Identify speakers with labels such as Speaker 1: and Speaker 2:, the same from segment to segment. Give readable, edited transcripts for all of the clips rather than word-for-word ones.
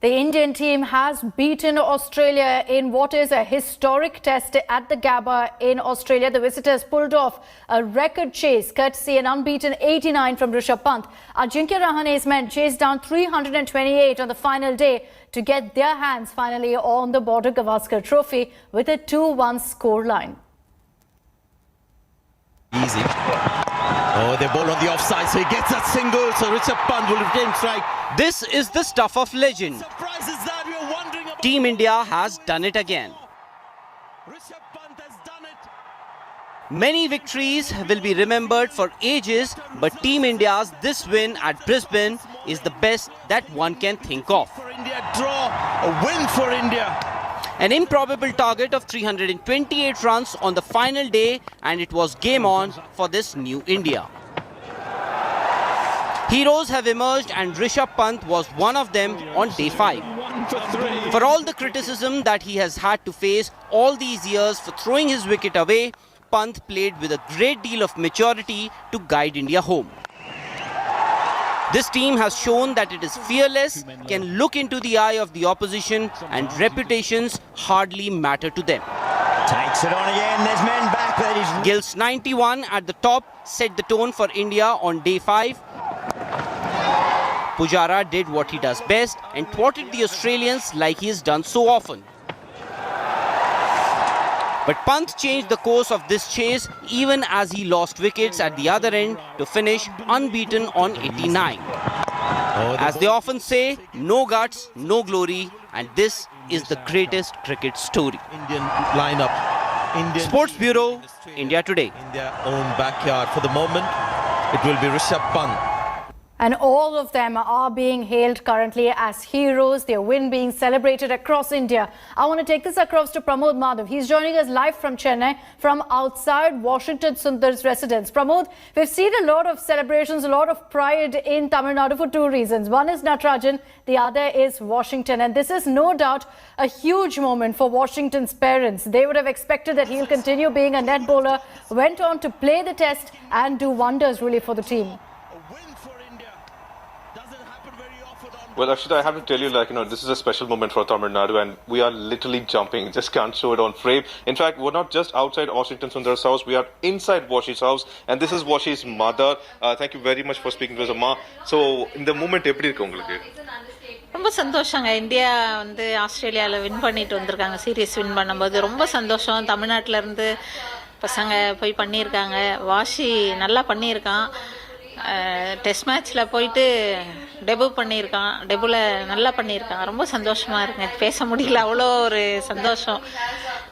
Speaker 1: The Indian team has beaten Australia in what is a historic test at the Gabba in Australia. The visitors pulled off a record chase, courtesy an unbeaten 89 from Rishabh Pant. Ajinkya Rahane's men chased down 328 on the final day to get their hands finally on the Border Gavaskar Trophy with a 2-1 scoreline.
Speaker 2: Easy. Oh, they ball on the offside, so he gets that single. So Rishabh Pant will retain strike.
Speaker 3: This is the stuff of legend.
Speaker 2: Surprise is that we are wondering about.
Speaker 3: Team India has done it again.
Speaker 2: Rishabh Pant has done it.
Speaker 3: Many victories will be remembered for ages, but Team India's this win at Brisbane is the best that one can think of.
Speaker 2: For India, draw, a win for India.
Speaker 3: An improbable target of 328 runs on the final day, and it was game on for this new India. Heroes have emerged and Rishabh Pant was one of them on day 5. For all the criticism that he has had to face all these years for throwing his wicket away, Pant played with a great deal of maturity to guide India home. This team has shown that it is fearless, can look into the eye of the opposition, and reputations hardly matter to them.
Speaker 4: Takes it on again, there's men back.
Speaker 3: Gill's 91 at the top set the tone for India on day 5. Pujara did what he does best and thwarted the Australians like he has done so often. But Pant changed the course of this chase even as he lost wickets at the other end to finish unbeaten on 89. As they often say, no guts, no glory, and this is the greatest cricket story.
Speaker 2: Indian lineup. Indian
Speaker 3: Sports Bureau, India Today.
Speaker 2: in their own backyard. For the moment, it will be Rishabh Pant.
Speaker 1: And all of them are being hailed currently as heroes, their win being celebrated across India. I want to take this across to Pramod Madhav. He's joining us live from Chennai, from outside Washington Sundar's residence. Pramod, we've seen a lot of celebrations, a lot of pride in Tamil Nadu for 2 reasons. One is Natarajan, the other is Washington. And this is no doubt a huge moment for Washington's parents. They would have expected that he'll continue being a net bowler, went on to play the test and do wonders really for the team.
Speaker 5: Well, actually, I have to tell you, this is a special moment for Tamil Nadu, and we are literally jumping. Just can't show it on frame. In fact, we're not just outside Washington Sundar's house, we are inside Washi's house, and this is Washi's mother. Thank you very much for speaking to us, Amma. So, in the moment, எப்படி இருக்கு உங்களுக்கு?
Speaker 6: ரொம்ப சந்தோஷங்க. India வந்து ஆஸ்திரேலியாவில் win பண்ணிட்டு வந்திருக்காங்க. Serious win பண்ணும்போது ரொம்ப சந்தோஷம். தமிழ்நாட்டில் இருந்து பசங்க போய் பண்ணியிருக்காங்க. வாஷி நல்லா பண்ணியிருக்கான். டெஸ்ட் மேட்ச்சில் போயிட்டு டெபு பண்ணியிருக்கான். டெபுவில் நல்லா பண்ணியிருக்கான். ரொம்ப சந்தோஷமாக இருக்குங்க. பேச முடியல, அவ்வளோ ஒரு சந்தோஷம்.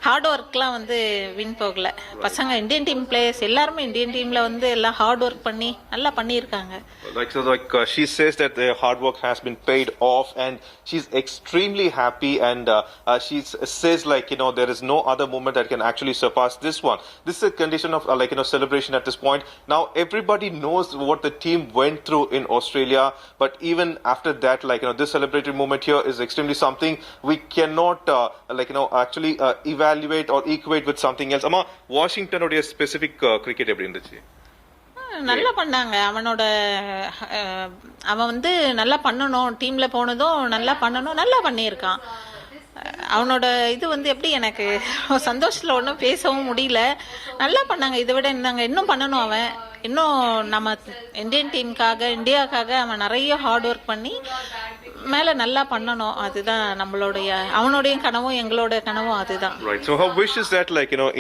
Speaker 6: ஹார்ட் ஒர்க்லாம் வந்து வின் போகல. பசங்க இந்தியன் டீம் பிளேயர்ஸ் எல்லாருமே இந்தியன் டீமில் வந்து எல்லாம் ஹார்ட் ஒர்க் பண்ணி நல்லா பண்ணியிருக்காங்க.
Speaker 5: She says that their hard work has been paid off and she's extremely happy, and she says there is no other moment that can actually surpass this one. This is a condition of celebration at this point. Now everybody knows what the team went through in Australia, but even after that, this celebratory moment here is extremely something we cannot actually evaluate or equate with something else. Amma, Washington உடைய specific cricket எப்படி இருந்துச்சு?
Speaker 6: நல்லா பண்ணாங்க. அவன் வந்து நல்லா பண்ணணும், டீம்ல போனதும் நல்லா பண்ணணும், நல்லா பண்ணியிருக்கான். அவனோட இது வந்து எப்படி எனக்கு சந்தோஷத்தில் ஒன்றும் பேசவும் முடியல. நல்லா பண்ணாங்க. இதை விட நாங்கள் இன்னும் பண்ணணும். அவன் இன்னும் நம்ம இந்தியன் டீமுக்காக இந்தியாவுக்காக அவன் நிறைய ஹார்ட் ஒர்க் பண்ணி மேலே நல்லா பண்ணணும். அதுதான் நம்மளுடைய அவனுடைய கனவும் எங்களோட கனவும் அதுதான்.
Speaker 5: Right. So her wish is that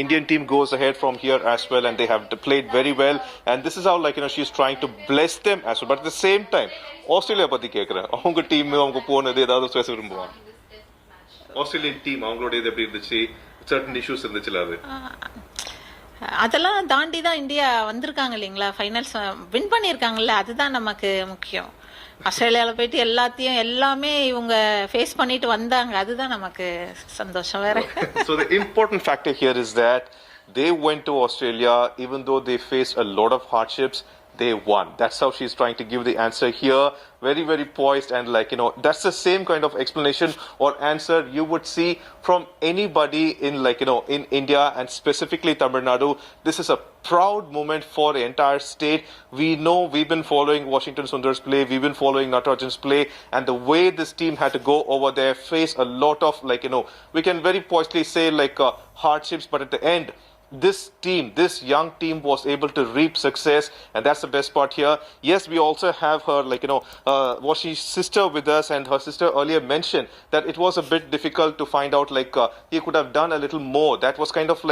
Speaker 5: Indian team goes ahead from here as well, and they have played very well, and this is how she's trying to bless them as well. But at the same time, Australia பத்தி கேக்குறேன். அவங்க team அவங்க போனது ஏதாவது பேச விரும்புவாங்க. Australian team அவங்களோட இது எப்படி இருந்துச்சு? சர்டன் இஷ்யூஸ் இருந்துச்சுல அது?
Speaker 6: அதெல்லாம் தாண்டி தான் இந்தியா வந்திருக்காங்க இல்லைங்களா? ஃபைனல்ஸ் வின் பண்ணியிருக்காங்கல்ல, அதுதான் நமக்கு முக்கியம். ஆஸ்திரேலியாவில் போயிட்டு எல்லாமே இவங்க ஃபேஸ் பண்ணிட்டு வந்தாங்க. அதுதான் நமக்கு சந்தோஷம். வேற
Speaker 5: So the important factor here is that they went to Australia even though they faced a lot of hardships. they won. That's how she's trying to give the answer here. Very, very poised, and that's the same kind of explanation or answer you would see from anybody in in India, and specifically Tamil Nadu. This is a proud moment for the entire state. We know we've been following Washington Sundar's play, we've been following Natarajan's play, and the way this team had to go over there, face a lot of we can very poisedly say hardships, but at the end, this team, this young team was able to reap success, and that's the best part here. Yes, we also have her Washi's sister with us, and her sister earlier mentioned that it was a bit difficult to find out he could have done a little more. That was kind of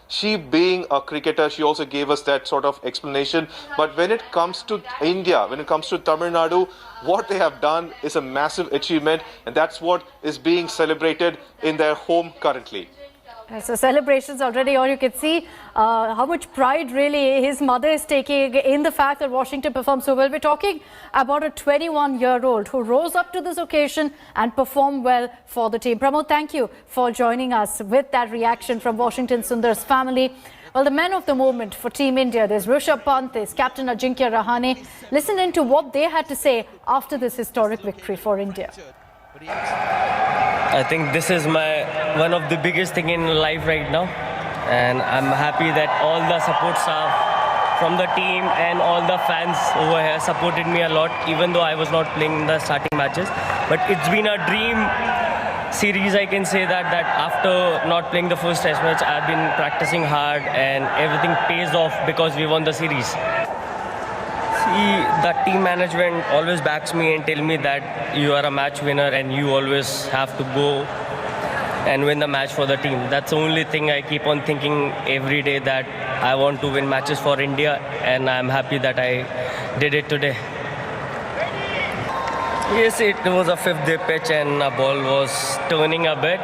Speaker 5: she being a cricketer, she also gave us that sort of explanation. But when it comes to India, when it comes to Tamil Nadu, what they have done is a massive achievement, and that's what is being celebrated in their home currently.
Speaker 1: So celebrations already, or you can see how much pride really his mother is taking in the fact that Washington performed so well. We're talking about a 21-year-old who rose up to this occasion and performed well for the team. Pramod, thank you for joining us with that reaction from Washington Sundar's family. Well, the men of the moment for Team India, there's Rishabh Pant, there's Captain Ajinkya Rahane. Listen into what they had to say after this historic victory for India.
Speaker 7: I think this is one of the biggest thing in life right now, and I'm happy that all the support staff from the team and all the fans over here supported me a lot, even though I was not playing in the starting matches. But it's been a dream series, I can say that after not playing the first test match, I've been practicing hard and everything pays off because we won the series. The team management always backs me and tell me that you are a match winner and you always have to go and win the match for the team. That's the only thing I keep on thinking every day, that I want to win matches for India, and I'm happy that I did it today. Yes, it was a fifth-day pitch and the ball was turning a bit,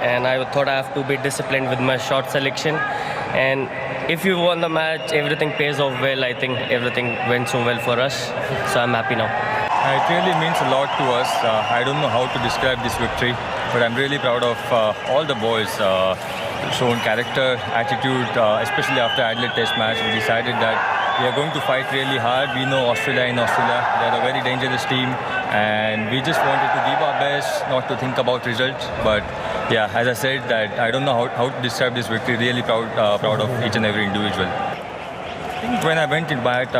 Speaker 7: and I thought I have to be disciplined with my shot selection. And if you won the match, everything pays off well. I think everything went so well for us, so I'm happy now.
Speaker 8: It really means a lot to us. I don't know how to describe this victory, but I'm really proud of all the boys. Shown character, attitude, especially after Adelaide Test match. We decided that we are going to fight really hard. We know Australia in Australia. They are a very dangerous team, and we just wanted to give our best, not to think about results. But yeah, as I said, that I don't know how to describe this victory. Really proud of each and every individual. I think when I went in back,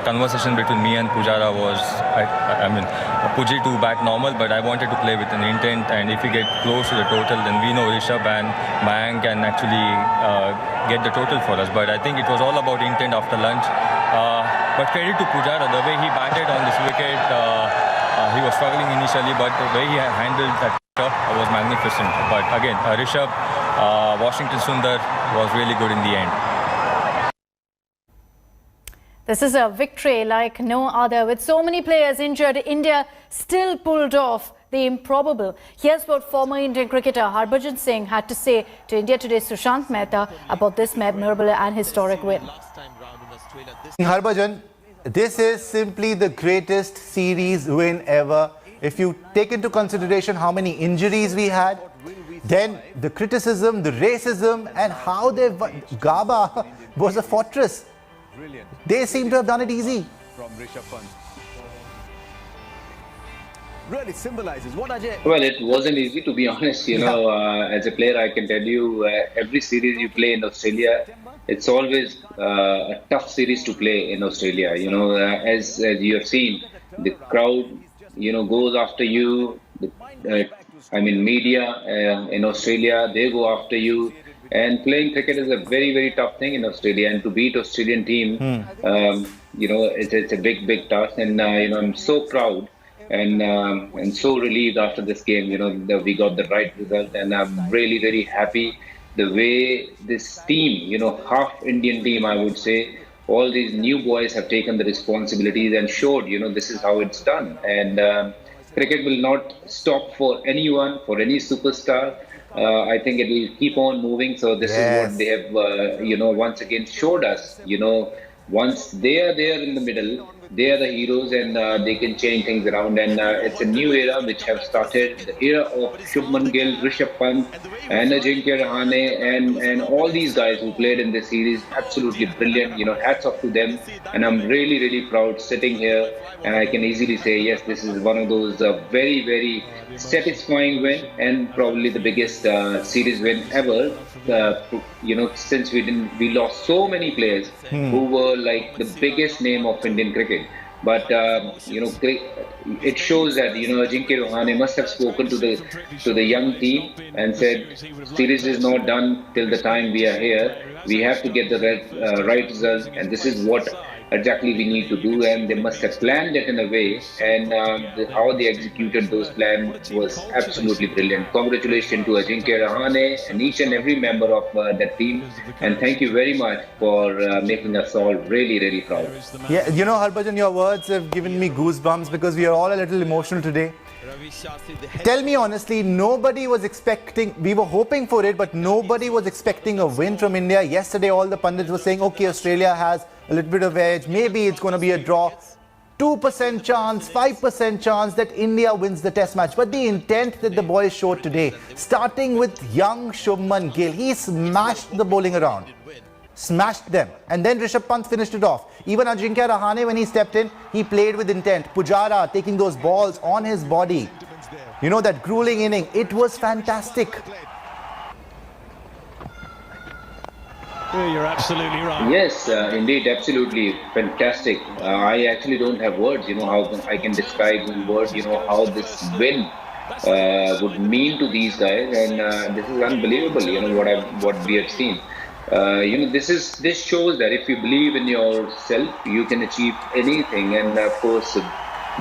Speaker 8: conversation between me and Pujara was, I mean, Puji to bat normal, but I wanted to play with an intent, and if we get close to the total, then we know Rishabh and Mayank can actually get the total for us. But I think it was all about intent after lunch. But credit to Pujara, the way he batted on this wicket, he was struggling initially, but the way he handled that was magnificent. But again, Rishabh, Washington Sundar was really good in the end.
Speaker 1: This is a victory like no other. With so many players injured, India still pulled off the improbable. Here's what former Indian cricketer Harbhajan Singh had to say to India Today's Sushant Mehta about this memorable and historic win.
Speaker 9: Harbhajan, this is simply the greatest series win ever. If you take into consideration how many injuries we had, then the criticism, the racism, and how they Gaba was a fortress. They seem to have done it easy.
Speaker 10: From Rishabh Pant. Really symbolizes what Ajay.
Speaker 11: Well, it wasn't easy, to be honest. You know, as a player, I can tell you, every series you play in Australia, it's always a tough series to play in Australia. You know, as you have seen, the crowd, you know, goes after you. I mean, media in Australia, they go after you. And playing cricket is a very, very tough thing in Australia. And to beat Australian team, you know, it's a big, big task. And, you know, I'm so proud and so relieved after this game, you know, that we got the right result. And I'm really, very happy the way this team, you know, half Indian team, I would say, all these new boys have taken the responsibilities and showed, you know, this is how it's done. And cricket will not stop for anyone, for any superstar. I think it will keep on moving. So this is what they have, you know, once again showed us. You know, once they are there in the middle, they are the heroes, and they can change things around. And it's a new era which have started, the era of Shubman Gill, Rishabh Pant, and Ajinkya Rahane, and all these guys who played in this series. Absolutely brilliant. Hats off to them. And I'm really, really proud sitting here, and I can easily say, yes, this is one of those very, very satisfying win, and probably the biggest series win ever. Since we lost so many players who were like the biggest name of Indian cricket. But it shows that Ajinkya Rahane must have spoken to the young team and said, series is not done till the time we are here. We have to get the right results, and this is what exactly we need to do. And they must have planned it in a way, and how they executed those plans was absolutely brilliant. Congratulations to Ajinkya Rahane and each and every member of that team, and thank you very much for making us all really, really proud.
Speaker 9: Yeah, Harbhajan, your words have given me goosebumps because we are all a little emotional today. Tell me honestly, nobody was expecting, we were hoping for it, but nobody was expecting a win from India. Yesterday, all the pundits were saying, okay, Australia has a little bit of edge, maybe it's going to be a draw. 2% chance, 5% chance that India wins the test match. But the intent that the boys showed today, starting with young Shubman Gill, he smashed the bowling around. Smashed them. And then Rishabh Pant finished it off. Even Ajinkya Rahane, when he stepped in, he played with intent. Pujara taking those balls on his body. That grueling inning. It was fantastic.
Speaker 12: You're absolutely right.
Speaker 11: Yes, indeed, absolutely fantastic. I actually don't have words, how I can describe in words, how this win would mean to these guys. And this is unbelievable, what we have seen. This shows that if you believe in yourself, you can achieve anything. And of course,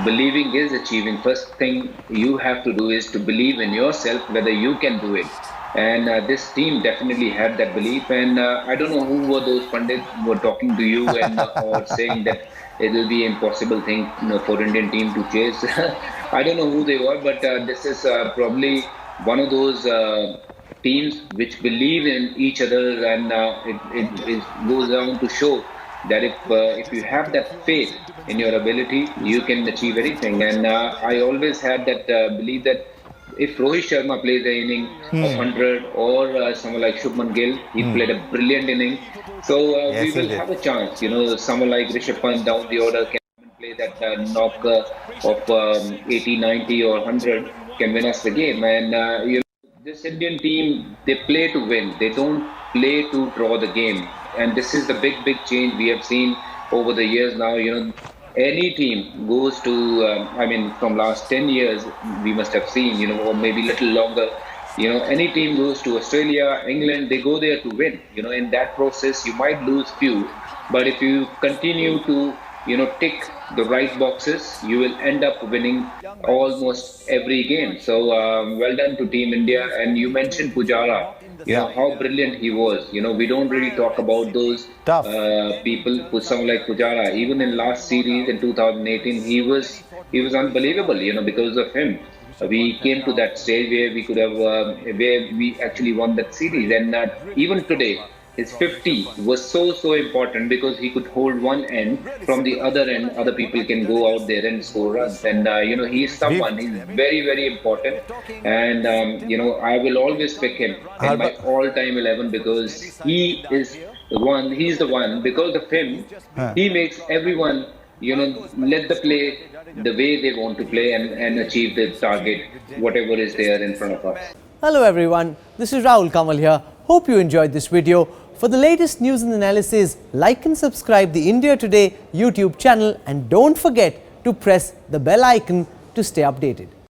Speaker 11: believing is achieving. First thing you have to do is to believe in yourself, whether you can do it. And this team definitely had that belief. And I don't know who were those pundits who were talking to you and or saying that it will be an impossible thing for Indian team to chase. I don't know who they were, but this is probably one of those teams which believe in each other, and it goes down to show that if you have that faith in your ability, you can achieve anything. And I always had that belief that if Rohit Sharma plays an inning of 100, or someone like Shubman Gill, he played a brilliant inning. So we will have a chance. Someone like Rishabh Pant down the order can play that knock of 80, 90 or 100 can win us the game. And this Indian team, they play to win. They don't play to draw the game. And this is the big change we have seen over the years now. Any team goes to, from last 10 years, we must have seen, or maybe a little longer, any team goes to Australia, England, they go there to win. In that process, you might lose few, but if you continue to, tick the right boxes, you will end up winning almost every game. So well done to Team India. And you mentioned Pujara, how brilliant he was. We don't really talk about those people, someone like Pujara. Even in last series in 2018, he was unbelievable. Because of him, we came to that stage where we could have, where we actually won that series. And even today, his 50 was so important because he could hold one end. From the other end, other people can go out there and score runs. And he's someone, he's very, very important. And I will always pick him in my all-time 11 because he's the one, because of him, he makes everyone, let the play the way they want to play and achieve the target, whatever is there in front of us.
Speaker 13: Hello everyone, this is Rahul Kamal here. Hope you enjoyed this video. For the latest news and analysis, like and subscribe the India Today YouTube channel, and don't forget to press the bell icon to stay updated.